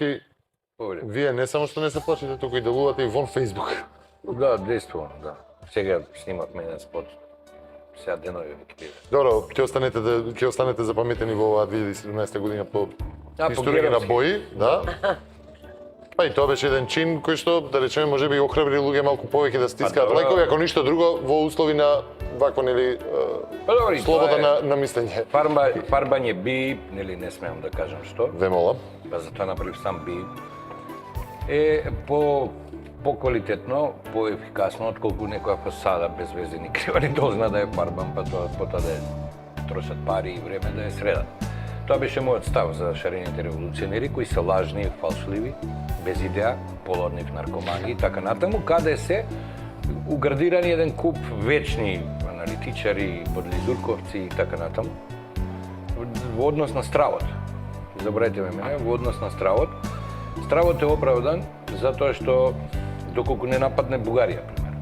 Милевски, вие не само што не се плачете, туку и делувате и вон Facebook. Да, действително, да. Сега снимавме еден спот. Сега денови веќе биде. Добро, ќе останете запаметени во оваа 2017 година по историја на бои, да. Па и тоа беше еден чин кој што, да речеме, можеби и охрабри луѓе малку повеќе да стискаат лайкови, ако ништо друго, во услови на вакво, нели, слобода на мислење. Фарбање би, нели, не смеам да кажам што. Ве молам. Па затоа направив сам би. По-квалитетно, по-ефикасно, отколку некоја фасада без везе ни крива, ни дозна да е фарбан, па тоа потоа да трошат пари и време да е средат. Тоа беше мојот став за шарените револуционери, кои се лажни и фалшливи, без идеја, полуднив наркомани и така натаму, каде се уградирани еден куп вечни аналитичари, подлизурковци и така натаму, во однос на стравот. Забравете мене, во однос на стравот. Стравот е оправдан затоа што доколку не нападне Бугарија, пример.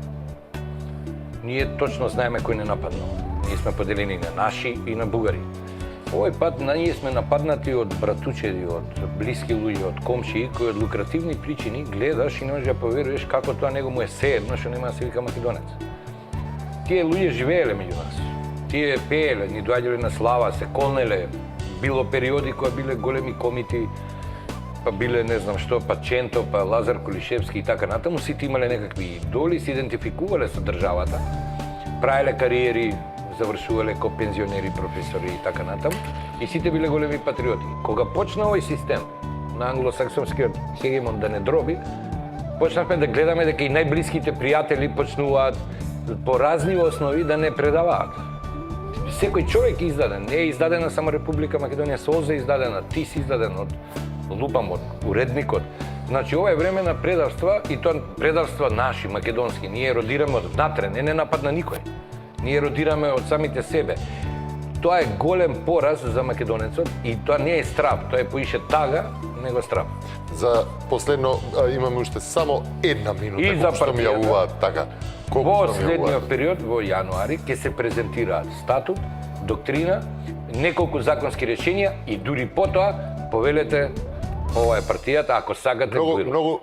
Ние точно знаеме кој не нападнал. Ние сме поделени на наши и на бугари. Овој пат ние сме нападнати од братучеди, од блиски луѓе, од комшии, кои од лукративни причини гледаш и не можеш да поверуваш како тоа него му е сеедно што нема да се вика македонец. Тие луѓе живееле меѓу нас. Тие пееле, ни доаѓале на слава, се колнеле. Било периоди кои биле големи комити, па биле не знам што, па Ченто, па Лазар Колишевски и така натаму, сите имале некакви идоли, се идентификувале со државата, правеле кариери, завршувале ко пензионери, професори и така натаму, и сите биле големи патриоти. Кога почна овој систем на англосаксонскиот хегемон да не дроби, почнавме да гледаме дека и најблиските пријатели почнуваат по разни основи да не предаваат. Секој човек издаден, не е издадена само Република Македонија, СОЗ е издадена, ти си издаден од лупам од уредникот. Значи, ова е време на предавства и тоа предавства наши, македонски. Ние родираме од внатре, не нападна никој. Ние родираме од самите себе. Тоа е голем пораз за македонецот и тоа не е страв, тоа е поише тага, него страв. За последно имаме уште само една минута, и за што ми јавуваат така. Во следниот период, во јануари, ќе се презентираат статут, доктрина, неколку законски решенија и дури потоа повелете ова е партијата, ако сакате. Многу